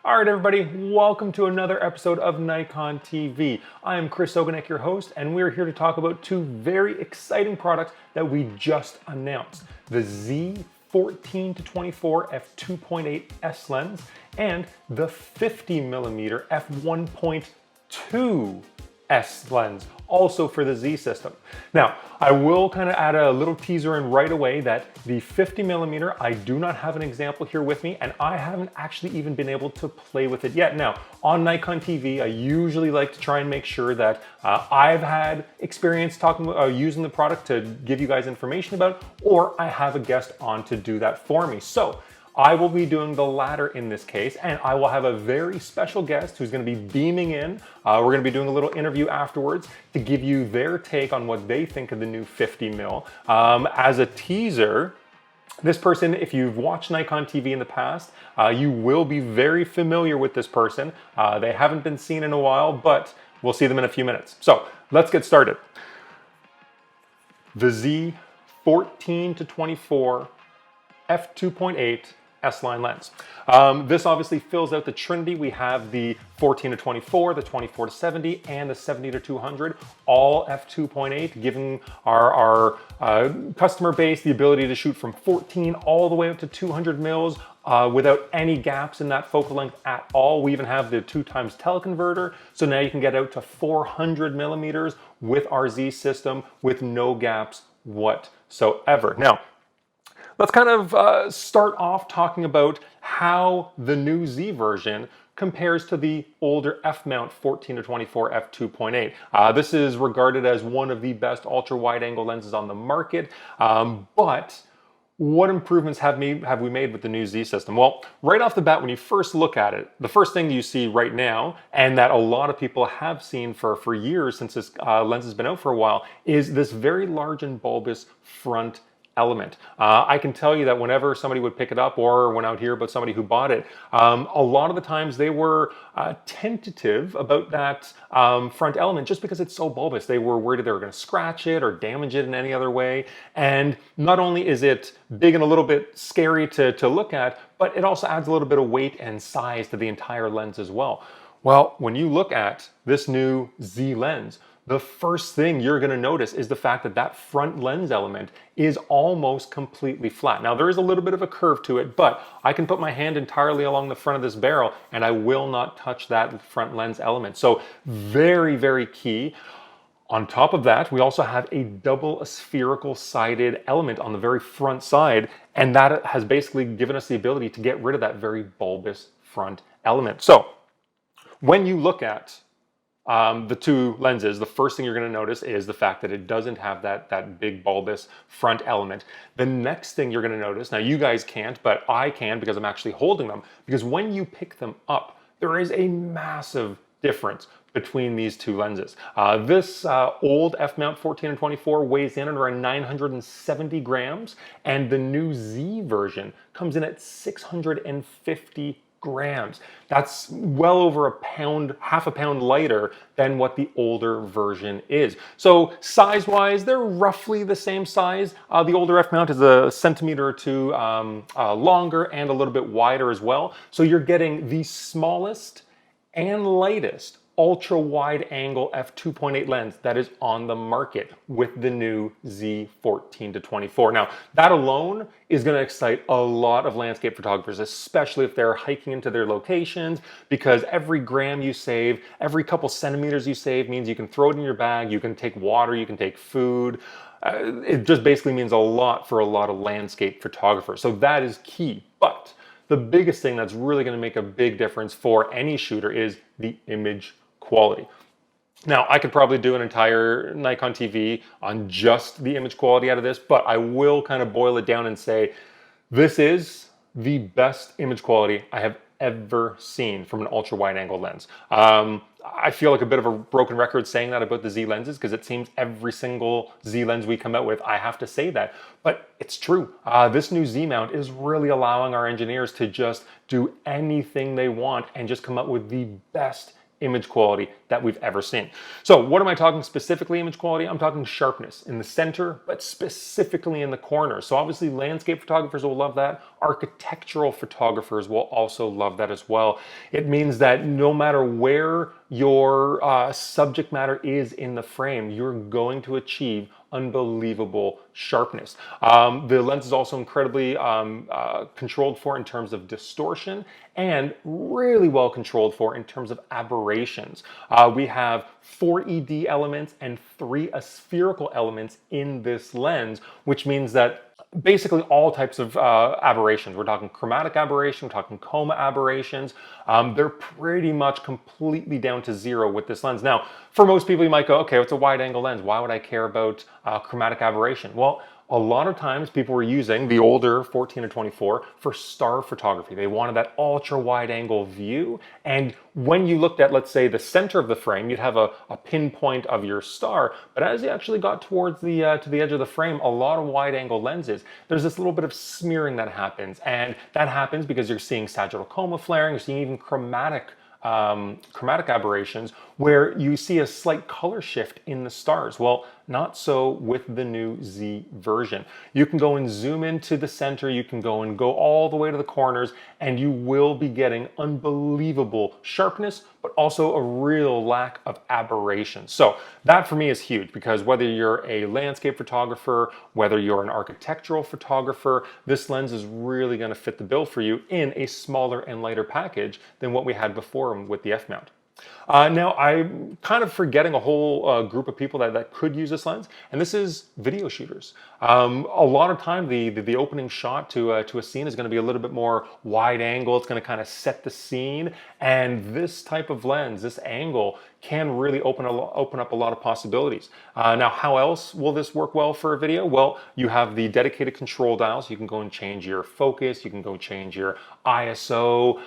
All right, everybody, welcome to another episode of Nikon TV. I am Chris Ogonek, your host, and we're here to talk about two very exciting products that we just announced. The Z14-24 f2.8 S lens and the 50mm f1.2 S lens, also for the Z system. Now, I will kind of add a little teaser in right away that the 50mm, I do not have an example here with me, and I haven't actually even been able to play with it yet. Now, on Nikon TV, I usually like to try and make sure that I've had experience using the product to give you guys information about, or I have a guest on to do that for me. So, I will be doing the latter in this case, and I will have a very special guest who's going to be beaming in. We're going to be doing a little interview afterwards to give you their take on what they think of the new 50mm. As a teaser, this person, if you've watched Nikon TV in the past, you will be very familiar with this person. They haven't been seen in a while, but we'll see them in a few minutes. So let's get started. The Z14-24 f2.8 S-line lens. This obviously fills out the trinity. We have the 14-24, the 24-70, and the 70-200, all f2.8, giving our customer base the ability to shoot from 14 all the way up to 200 mils without any gaps in that focal length at all. We even have the 2x teleconverter, so now you can get out to 400 millimeters with our Z system with no gaps whatsoever. Now, let's kind of start off talking about how the new Z version compares to the older F-mount 14-24 f2.8. This is regarded as one of the best ultra-wide angle lenses on the market, but what improvements have we made with the new Z system? Well, right off the bat, when you first look at it, the first thing you see right now, and that a lot of people have seen for years since this lens has been out for a while, is this very large and bulbous front element. I can tell you that whenever somebody would pick it up or went out here about somebody who bought it, a lot of the times they were tentative about that front element just because it's so bulbous. They were worried they were going to scratch it or damage it in any other way. And not only is it big and a little bit scary to look at, but it also adds a little bit of weight and size to the entire lens as well. Well, when you look at this new Z lens, the first thing you're going to notice is the fact that that front lens element is almost completely flat. Now, there is a little bit of a curve to it, but I can put my hand entirely along the front of this barrel and I will not touch that front lens element. So very, very key. On top of that, we also have a double spherical sided element on the very front side, and that has basically given us the ability to get rid of that very bulbous front element. So when you look at the two lenses, the first thing you're going to notice is the fact that it doesn't have that big bulbous front element. The next thing you're going to notice, now you guys can't, but I can because I'm actually holding them, because when you pick them up, there is a massive difference between these two lenses. This old F-mount 14-24 weighs in at around 970 grams, and the new Z version comes in at 650 grams. That's well over a pound, half a pound lighter than what the older version is. So size-wise, they're roughly the same size. The older F-mount is a centimeter or two longer and a little bit wider as well. So you're getting the smallest and lightest ultra wide angle f2.8 lens that is on the market with the new Z14-24. Now, that alone is going to excite a lot of landscape photographers, especially if they're hiking into their locations, because every gram you save, every couple centimeters you save means you can throw it in your bag, you can take water, you can take food. It just basically means a lot for a lot of landscape photographers. So that is key. But the biggest thing that's really going to make a big difference for any shooter is the image quality. Now, I could probably do an entire Nikon TV on just the image quality out of this, but I will kind of boil it down and say this is the best image quality I have ever seen from an ultra wide angle lens. I feel like a bit of a broken record saying that about the Z lenses, because it seems every single Z lens we come out with, I have to say that, but it's true. This new Z mount is really allowing our engineers to just do anything they want and just come up with the best image quality that we've ever seen. So what am I talking specifically image quality? I'm talking sharpness in the center, but specifically in the corners. So obviously landscape photographers will love that. Architectural photographers will also love that as well. It means that no matter where your subject matter is in the frame, you're going to achieve unbelievable sharpness. The lens is also incredibly controlled for in terms of distortion and really well controlled for in terms of aberrations. We have 4 ED elements and 3 aspherical elements in this lens, which means that basically all types of aberrations. We're talking chromatic aberration, we're talking coma aberrations. They're pretty much completely down to 0 with this lens. Now, for most people, you might go, okay, it's a wide angle lens. Why would I care about chromatic aberration? Well, a lot of times people were using the older 14 to 24 for star photography. They wanted that ultra wide angle view. And when you looked at, let's say, the center of the frame, you'd have a pinpoint of your star. But as you actually got towards the to the edge of the frame, a lot of wide angle lenses, there's this little bit of smearing that happens. And that happens because you're seeing sagittal coma flaring, you're seeing even chromatic aberrations where you see a slight color shift in the stars. Well, not so with the new Z version. You can go and zoom into the center, you can go all the way to the corners, and you will be getting unbelievable sharpness, but also a real lack of aberration. So that for me is huge, because whether you're a landscape photographer, whether you're an architectural photographer, this lens is really going to fit the bill for you in a smaller and lighter package than what we had before with the F-mount. Now, I'm kind of forgetting a whole group of people that could use this lens, and this is video shooters. A lot of time, the opening shot to a scene is going to be a little bit more wide angle. It's going to kind of set the scene, and this type of lens, this angle, can really open up a lot of possibilities. Now, how else will this work well for a video? Well, you have the dedicated control dials. You can go and change your focus. You can go change your ISO,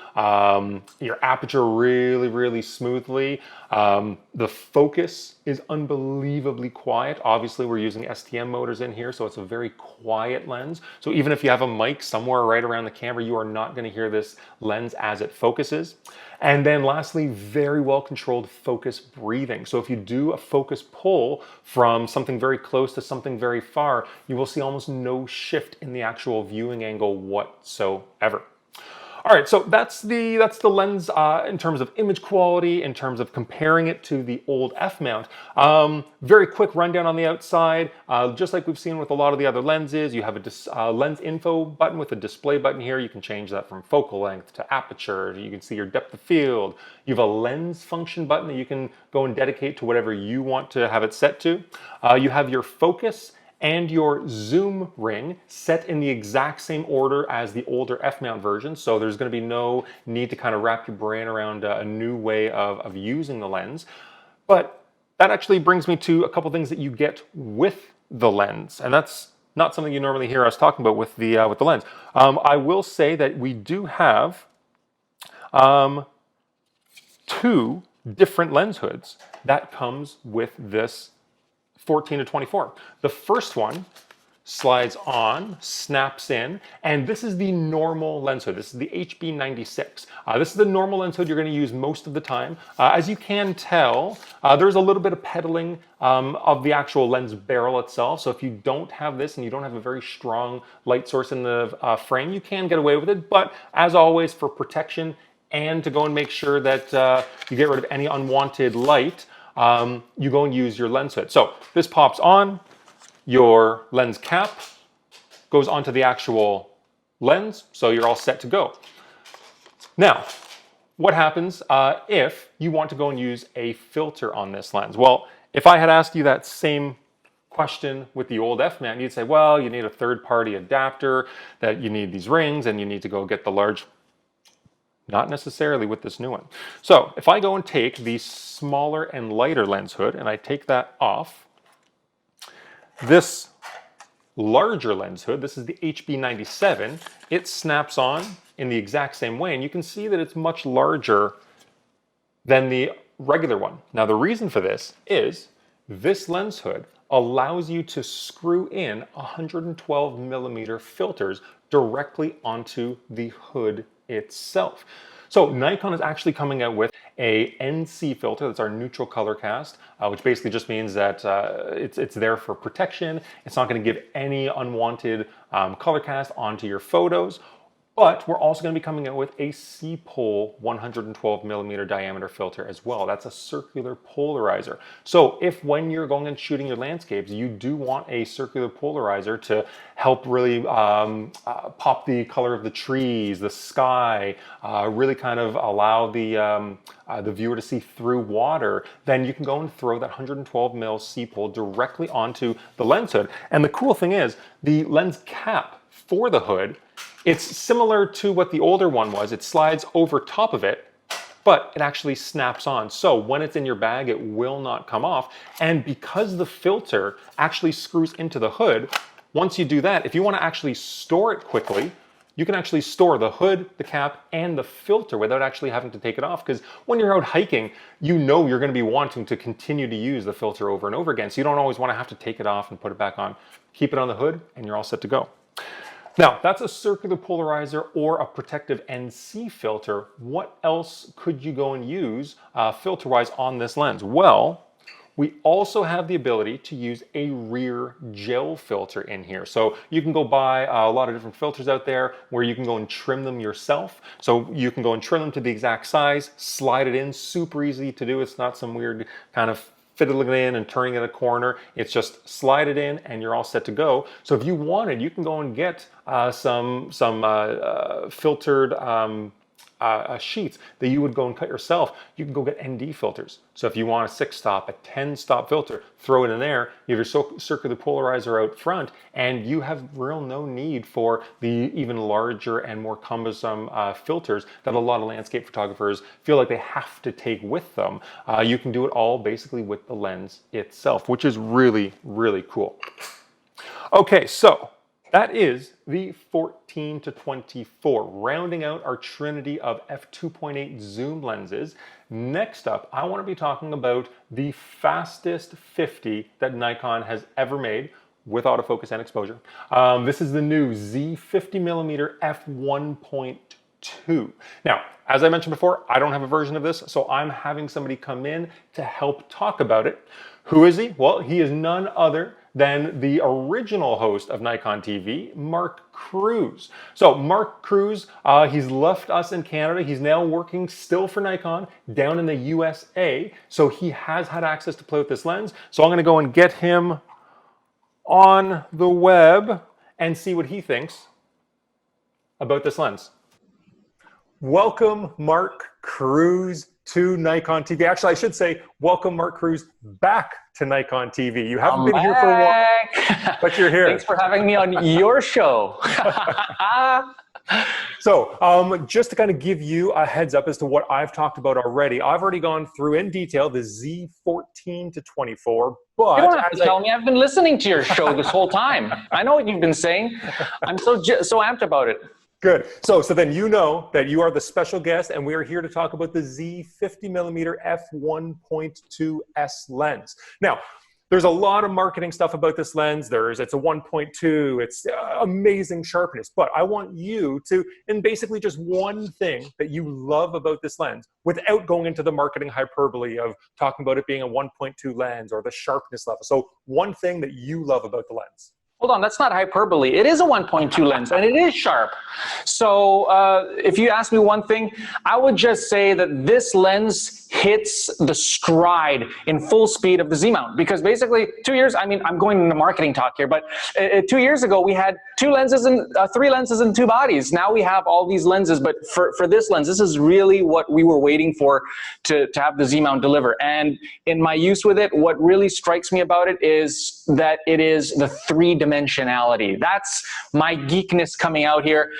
your aperture really smoothly. The focus is unbelievably quiet. Obviously, we're using STM motors in here, so it's a very quiet lens. So even if you have a mic somewhere right around the camera, you are not going to hear this lens as it focuses. And then lastly, very well controlled focus breathing. So if you do a focus pull from something very close to something very far, you will see almost no shift in the actual viewing angle whatsoever. All right, so that's the lens in terms of image quality, in terms of comparing it to the old F-mount. Very quick rundown on the outside. Just like we've seen with a lot of the other lenses, you have a lens info button with a display button here. You can change that from focal length to aperture. You can see your depth of field. You have a lens function button that you can go and dedicate to whatever you want to have it set to. You have your focus and your zoom ring set in the exact same order as the older F-mount version. So there's going to be no need to kind of wrap your brain around a new way of using the lens. But that actually brings me to a couple things that you get with the lens. And that's not something you normally hear us talking about with the lens. I will say that we do have 2 different lens hoods that comes with this 14 to 24. The first one slides on, snaps in, and this is the normal lens hood. This is the HB96. This is the normal lens hood you're going to use most of the time. As you can tell, there's a little bit of pedaling of the actual lens barrel itself. So if you don't have this and you don't have a very strong light source in the frame, you can get away with it. But as always, for protection and to go and make sure that you get rid of any unwanted light, you go and use your lens hood. So this pops on, your lens cap goes onto the actual lens, so you're all set to go. Now, what happens if you want to go and use a filter on this lens? Well, if I had asked you that same question with the old F-mount, you'd say, well, you need a third-party adapter, that you need these rings, and you need to go get the large. Not necessarily with this new one. So if I go and take the smaller and lighter lens hood and I take that off, this larger lens hood, this is the HB97, it snaps on in the exact same way, and you can see that it's much larger than the regular one. Now the reason for this is this lens hood allows you to screw in 112 millimeter filters directly onto the hood itself. So Nikon is actually coming out with a NC filter. That's our neutral color cast, which basically just means that it's there for protection. It's not going to give any unwanted color cast onto your photos. But we're also going to be coming out with a C-pole 112 millimeter diameter filter as well. That's a circular polarizer. So if when you're going and shooting your landscapes, you do want a circular polarizer to help really pop the color of the trees, the sky, really kind of allow the viewer to see through water, then you can go and throw that 112 mil C-pole directly onto the lens hood. And the cool thing is the lens cap for the hood, it's similar to what the older one was. It slides over top of it, but it actually snaps on. So when it's in your bag, it will not come off. And because the filter actually screws into the hood, once you do that, if you want to actually store it quickly, you can actually store the hood, the cap, and the filter without actually having to take it off. Because when you're out hiking, you know you're going to be wanting to continue to use the filter over and over again. So you don't always want to have to take it off and put it back on. Keep it on the hood and you're all set to go. Now, that's a circular polarizer or a protective NC filter. What else could you go and use filter-wise on this lens? Well, we also have the ability to use a rear gel filter in here. So you can go buy a lot of different filters out there where you can go and trim them yourself. So you can go and trim them to the exact size, slide it in, super easy to do. It's not some weird kind of fiddling it in and turning it a corner. It's just slide it in and you're all set to go. So if you wanted, you can go and get some filtered sheets that you would go and cut yourself. You can go get ND filters. So if you want a 6-stop, a 10-stop filter, throw it in there. You have your circular polarizer out front, and you have real no need for the even larger and more cumbersome filters that a lot of landscape photographers feel like they have to take with them. You can do it all basically with the lens itself, which is really, really cool. Okay, so that is the 14 to 24, rounding out our trinity of f2.8 zoom lenses. Next up, I want to be talking about the fastest 50 that Nikon has ever made with autofocus and exposure. This is the new Z50mm f1.2. Now, as I mentioned before, I don't have a version of this, so I'm having somebody come in to help talk about it. Who is he? Well, he is none other than the original host of NikonTV, Mark Cruz. So Mark Cruz, he's left us in Canada. He's now working still for Nikon down in the USA. So he has had access to play with this lens. So I'm gonna go and get him on the web and see what he thinks about this lens. Welcome, Mark Cruz, to NikonTV. Actually, I should say, welcome, Mark Cruz, back to NikonTV. You haven't been here for a while, but you're here. Thanks for having me on your show. So, just to kind of give you a heads up as to what I've talked about already, I've already gone through in detail the Z14 to 24, but... You don't have to tell me. I've been listening to your show this whole time. I know what you've been saying. I'm so amped about it. Good. So then you know that you are the special guest, and we are here to talk about the Z50mm f1.2S lens. Now, there's a lot of marketing stuff about this lens. It's a 1.2, it's amazing sharpness, but I want you to, and basically just one thing that you love about this lens, without going into the marketing hyperbole of talking about it being a 1.2 lens or the sharpness level. So one thing that you love about the lens. Hold on, that's not hyperbole. It is a 1.2 lens, and it is sharp. So if you ask me one thing, I would just say that this lens hits the stride in full speed of the Z mount. Because basically 2 years, I mean, I'm going into marketing talk here, but 2 years ago we had three lenses and two bodies. Now we have all these lenses, but for this lens, this is really what we were waiting for to have the Z mount deliver. And in my use with it, what really strikes me about it is that it is the three-dimensionality. That's my geekness coming out here.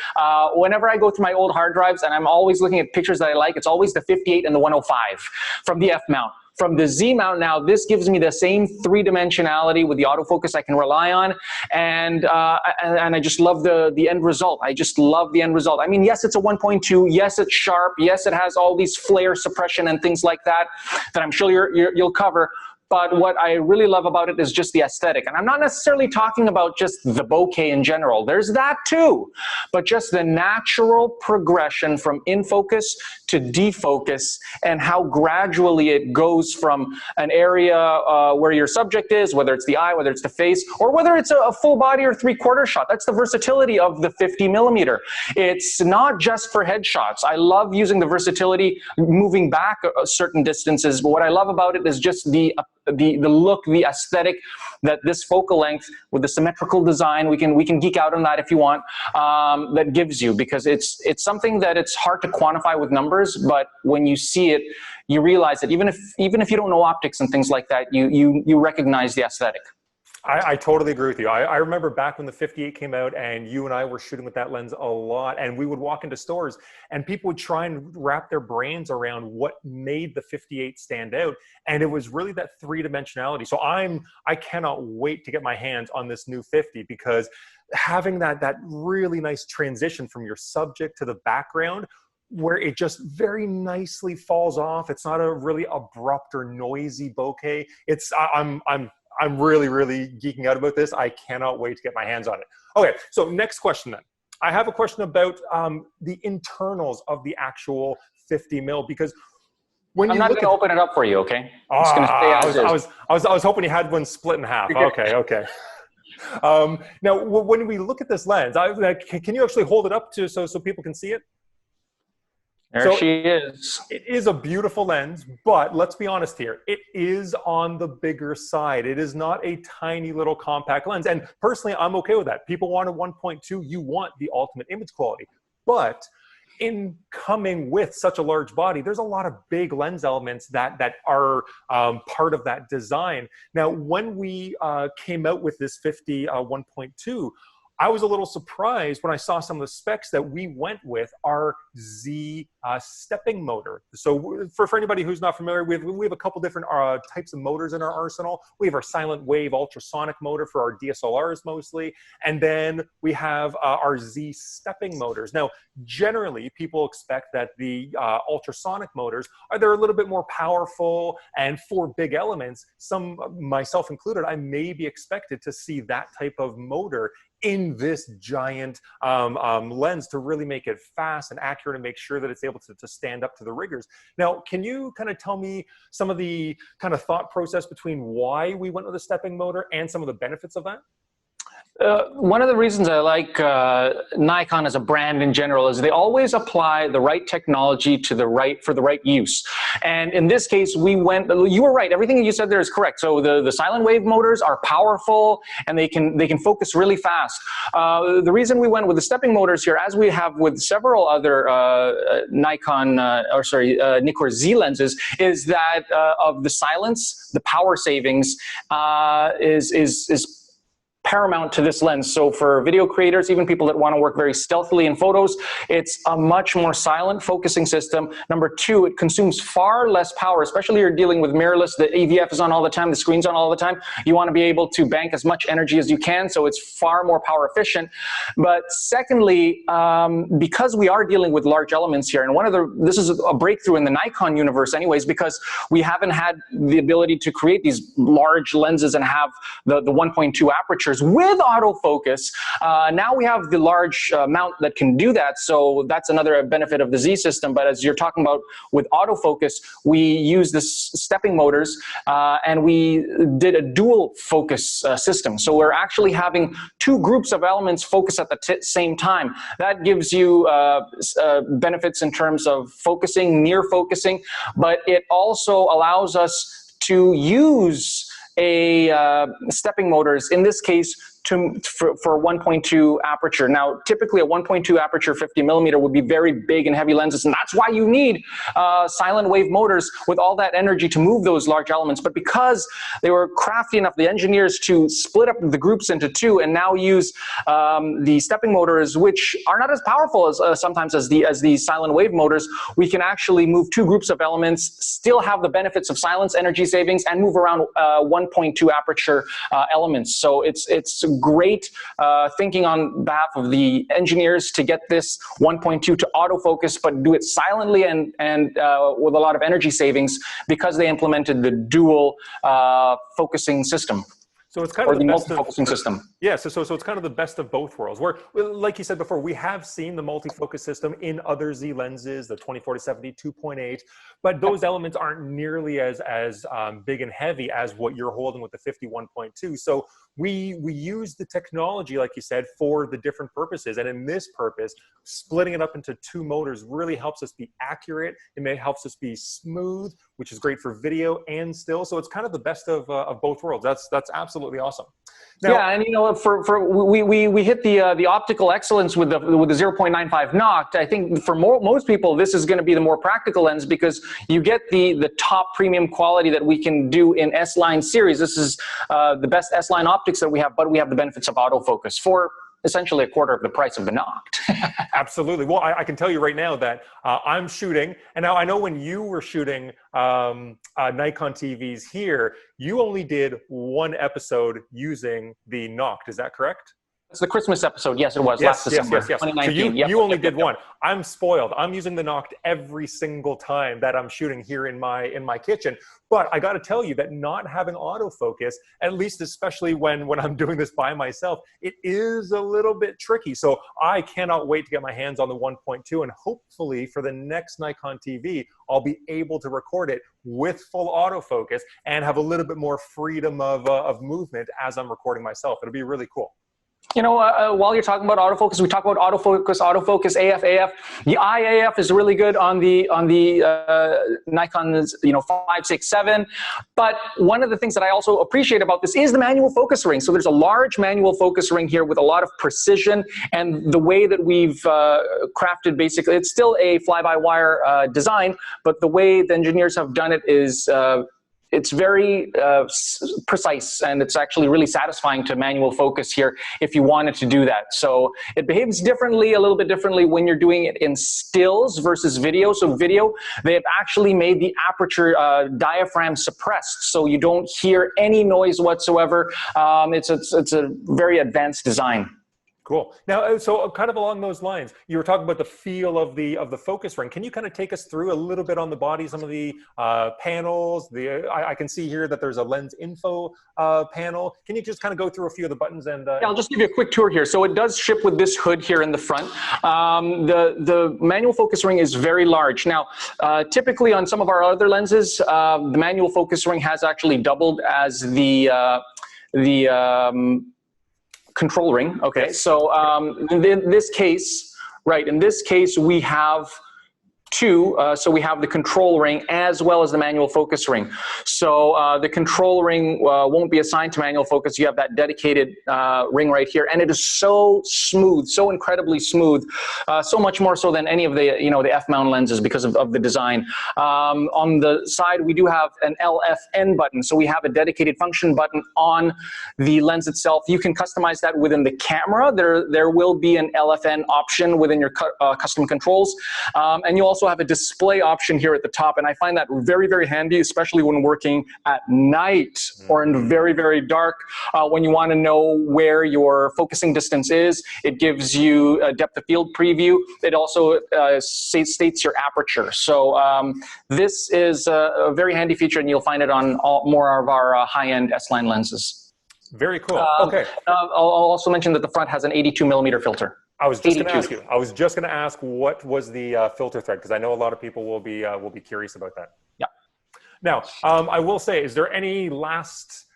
Whenever I go through my old hard drives and I'm always looking at pictures that I like, it's always the 58 and the 105 from the F mount. From the Z mount now, this gives me the same three-dimensionality with the autofocus I can rely on, and I just love the end result. I just love the end result. I mean, yes, it's a 1.2. Yes, it's sharp. Yes, it has all these flare suppression and things like that I'm sure you'll cover. But what I really love about it is just the aesthetic. And I'm not necessarily talking about just the bokeh in general. There's that too. But just the natural progression from in focus to defocus, and how gradually it goes from an area where your subject is, whether it's the eye, whether it's the face, or whether it's a full body or 3/4 shot. That's the versatility of the 50mm. It's not just for headshots. I love using the versatility, moving back certain distances. But what I love about it is just the look, the aesthetic that this focal length with the symmetrical design, we can geek out on that if you want, that gives you, because it's something that it's hard to quantify with numbers, but when you see it, you realize that even if you don't know optics and things like that, you recognize the aesthetic. I totally agree with you. I remember back when the 58 came out and you and I were shooting with that lens a lot, and we would walk into stores and people would try and wrap their brains around what made the 58 stand out. And it was really that three-dimensionality. So I cannot wait to get my hands on this new 50, because having that really nice transition from your subject to the background, where it just very nicely falls off. It's not a really abrupt or noisy bokeh. I'm really, really geeking out about this. I cannot wait to get my hands on it. Okay, so next question then. I have a question about the internals of the actual 50mm, because when I'm you not look going to open it up for you, okay? I'm just going to stay as is. I was hoping you had one split in half. Okay. Now, when we look at this lens, can you actually hold it up so people can see it? There she is. It is a beautiful lens, but let's be honest here. It is on the bigger side. It is not a tiny little compact lens. And personally, I'm okay with that. People want a 1.2. You want the ultimate image quality. But in coming with such a large body, there's a lot of big lens elements that are part of that design. Now, when we came out with this 50 1.2, I was a little surprised when I saw some of the specs that we went with our Z stepping motor. So for anybody who's not familiar, we have a couple different types of motors in our arsenal. We have our silent wave ultrasonic motor for our DSLRs mostly, and then we have our Z stepping motors. Now, generally, people expect that the ultrasonic motors they're a little bit more powerful, and for big elements, some, myself included, I may be expected to see that type of motor in this giant lens to really make it fast and accurate and make sure that it's able to stand up to the rigors. Now, can you kind of tell me some of the kind of thought process between why we went with a stepping motor and some of the benefits of that? One of the reasons I like Nikon as a brand in general is they always apply the right technology to for the right use. And in this case, you were right. Everything you said there is correct. So the silent wave motors are powerful and they can focus really fast. The reason we went with the stepping motors here, as we have with several other NIKKOR Z lenses, is that of the silence, the power savings is paramount to this lens. So for video creators, even people that want to work very stealthily in photos, it's a much more silent focusing system. Number two, it consumes far less power, especially if you're dealing with mirrorless. The AVF is on all the time, the screen's on all the time. You want to be able to bank as much energy as you can, so it's far more power efficient. But secondly, because we are dealing with large elements here, and this is a breakthrough in the Nikon universe anyways, because we haven't had the ability to create these large lenses and have the 1.2 apertures with autofocus. Now we have the large mount that can do that, so that's another benefit of the Z system. But as you're talking about with autofocus, we use the stepping motors and we did a dual focus system. So we're actually having two groups of elements focus at the same time. That gives you benefits in terms of focusing, near focusing, but it also allows us to use stepping motors, in this case, for 1.2 aperture. Now, typically a 1.2 aperture 50mm would be very big and heavy lenses, and that's why you need silent wave motors with all that energy to move those large elements. But because they were crafty enough, the engineers, to split up the groups into two and now use the stepping motors, which are not as powerful as sometimes as the silent wave motors, we can actually move two groups of elements, still have the benefits of silence, energy savings, and move around 1.2 aperture elements. So it's great thinking on behalf of the engineers to get this 1.2 to autofocus, but do it silently and with a lot of energy savings because they implemented the dual focusing system. So it's kind of the best multi-focusing system. Yeah, so it's kind of the best of both worlds. Where, like you said before, we have seen the multi-focus system in other Z lenses, the 24-70, 2.8, but those elements aren't nearly as big and heavy as what you're holding with the 51.2. So we use the technology, like you said, for the different purposes. And in this purpose, splitting it up into two motors really helps us be accurate. It helps us be smooth, which is great for video and still. So it's kind of the best of both worlds. That's absolutely awesome. Now, yeah, and you know, we hit the optical excellence with the 0.95 Noct. I think for most people, this is going to be the more practical lens because you get the top premium quality that we can do in S-line series. This is the best S-line optics that we have, but we have the benefits of autofocus for essentially a quarter of the price of the Noct. Absolutely. Well, I can tell you right now that I'm shooting, and now I know when you were shooting Nikon TVs here, you only did one episode using the Noct. Is that correct? It's the Christmas episode. Yes, it was last December, 2019. So you only did one. I'm spoiled. I'm using the Noct every single time that I'm shooting here in my kitchen. But I got to tell you that not having autofocus, at least especially when I'm doing this by myself, it is a little bit tricky. So I cannot wait to get my hands on the 1.2, and hopefully for the next Nikon TV, I'll be able to record it with full autofocus and have a little bit more freedom of movement as I'm recording myself. It'll be really cool. You know, while you're talking about autofocus, we talk about autofocus, AF. The IAF is really good on the Nikon's, 567. But one of the things that I also appreciate about this is the manual focus ring. So there's a large manual focus ring here with a lot of precision, and the way that we've crafted, basically, it's still a fly-by-wire design, but the way the engineers have done it is it's very precise, and it's actually really satisfying to manual focus here if you wanted to do that. So it behaves differently, a little bit differently when you're doing it in stills versus video. So video, they have actually made the aperture diaphragm suppressed, so you don't hear any noise whatsoever. It's a very advanced design. Cool. Now, so kind of along those lines, you were talking about the feel of the focus ring. Can you kind of take us through a little bit on the body, some of the panels? I can see here that there's a lens info panel. Can you just kind of go through a few of the buttons and? Yeah, I'll just give you a quick tour here. So it does ship with this hood here in the front. The manual focus ring is very large. Now, typically on some of our other lenses, the manual focus ring has actually doubled as the control ring. Okay, so in this case, we have two. So we have the control ring as well as the manual focus ring. So the control ring won't be assigned to manual focus. You have that dedicated ring right here, and it is so smooth, so incredibly smooth, so much more so than any of the the F-mount lenses because of the design. On the side, we do have an LFN button, so we have a dedicated function button on the lens itself. You can customize that within the camera. There will be an LFN option within your custom controls, and you also have a display option here at the top, and I find that very, very handy, especially when working at night or in very, very dark, when you want to know where your focusing distance is. It gives you a depth of field preview. It also states your aperture. So this is a very handy feature, and you'll find it on more of our high-end S-line lenses. Very cool. Okay. I'll also mention that the front has an 82mm filter. I was just going to ask you. I was just going to ask what was the filter thread, because I know a lot of people will be curious about that. Yeah. Now, I will say, is there any last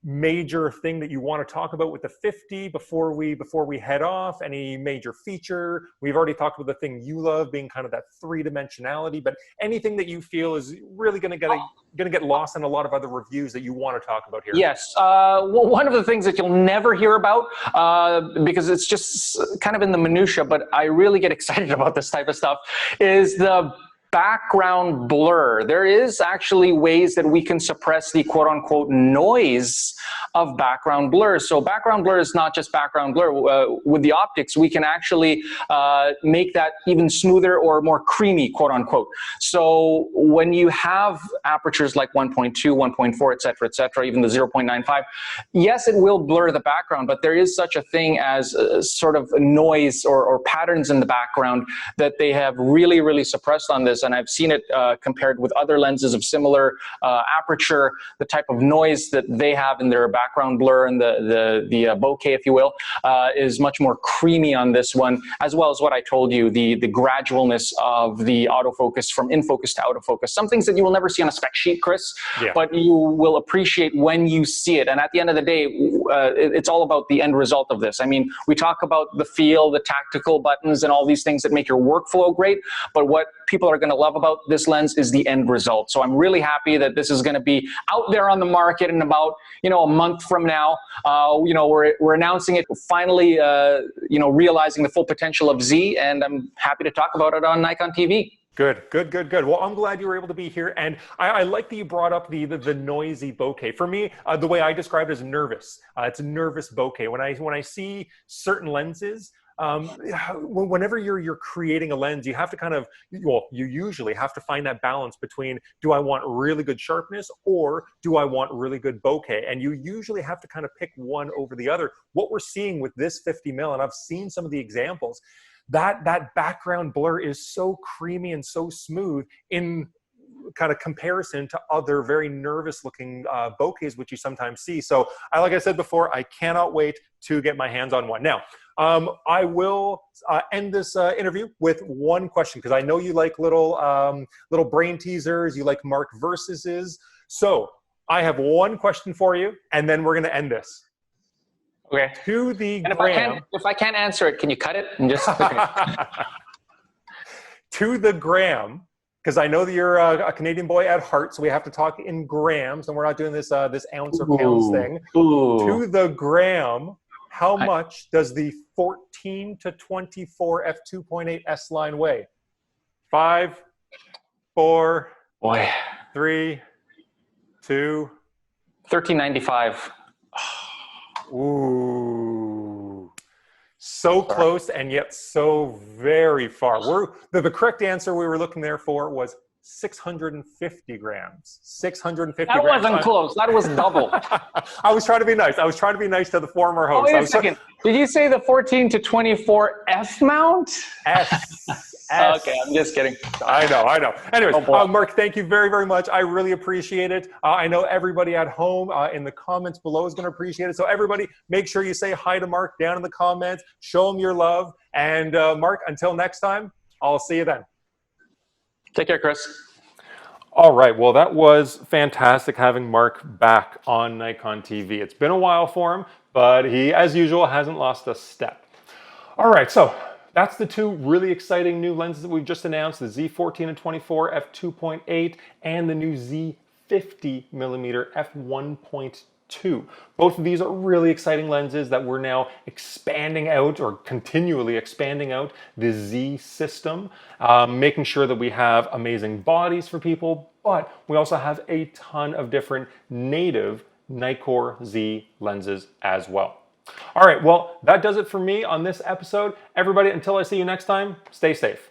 major thing that you want to talk about with the 50 before we head off? Any major feature? We've already talked about the thing you love being kind of that three-dimensionality, but anything that you feel is really going to get lost in a lot of other reviews that you want to talk about here? Yes. Well, one of the things that you'll never hear about, because it's just kind of in the minutia, but I really get excited about this type of stuff, is the background blur. There is actually ways that we can suppress the quote unquote noise of background blur. So background blur is not just background blur. With the optics, we can actually make that even smoother or more creamy, quote unquote. So when you have apertures like 1.2, 1.4, et cetera, even the 0.95, yes, it will blur the background, but there is such a thing as sort of noise or patterns in the background that they have really, really suppressed on this. And I've seen it compared with other lenses of similar aperture, the type of noise that they have in their background blur and the bokeh, if you will, is much more creamy on this one, as well as what I told you, the gradualness of the autofocus from in focus to out of focus. Some things that you will never see on a spec sheet, Chris, but you will appreciate when you see it. And at the end of the day, it's all about the end result of this. I mean, we talk about the feel, the tactical buttons, and all these things that make your workflow great, but what people are going to love about this lens is the end result. So I'm really happy that this is going to be out there on the market in about, a month from now. We're announcing it, finally, realizing the full potential of Z, and I'm happy to talk about it on Nikon TV. Good. Well, I'm glad you were able to be here, and I like that you brought up the noisy bokeh. For me, the way I describe it is nervous. It's a nervous bokeh. When I see certain lenses, whenever you're creating a lens, you have to you usually have to find that balance between, do I want really good sharpness or do I want really good bokeh? And you usually have to kind of pick one over the other. What we're seeing with this 50 mil, and I've seen some of the examples, that background blur is so creamy and so smooth in kind of comparison to other very nervous looking bokehs, which you sometimes see. So like I said before, I cannot wait to get my hands on one. Now, I will end this interview with one question, because I know you like little brain teasers, you like Mark versuses. So I have one question for you, and then we're going to end this. Okay. To the and gram. if I can't answer it, can you cut it and just? To the gram, because I know that you're a Canadian boy at heart, so we have to talk in grams, and we're not doing this this ounce or pounds thing. To the gram, how much does the 14 to 24 f2.8 S line weigh? 5, 4, 3, 2. 1395. Ooh, so close and yet so very far. The correct answer we were looking there for was 650 grams. 650 grams. That wasn't close. That was double. I was trying to be nice. I was trying to be nice to the former host. Wait a second. Did you say the 14 to 24 F mount? S. Okay, I'm just kidding. I know. Anyways, Mark, thank you very, very much. I really appreciate it. I know everybody at home in the comments below is going to appreciate it. So everybody, make sure you say hi to Mark down in the comments. Show him your love. And Mark, until next time, I'll see you then. Take care, Chris. All right. Well, that was fantastic having Mark back on Nikon TV. It's been a while for him, but he, as usual, hasn't lost a step. All right. So that's the two really exciting new lenses that we've just announced, the Z14 and 24 f2.8 and the new Z50 millimeter f1.2. Both of these are really exciting lenses that we're now expanding out, or continually expanding out, the Z system, making sure that we have amazing bodies for people, but we also have a ton of different native NIKKOR Z lenses as well. All right, well, that does it for me on this episode. Everybody, until I see you next time, stay safe.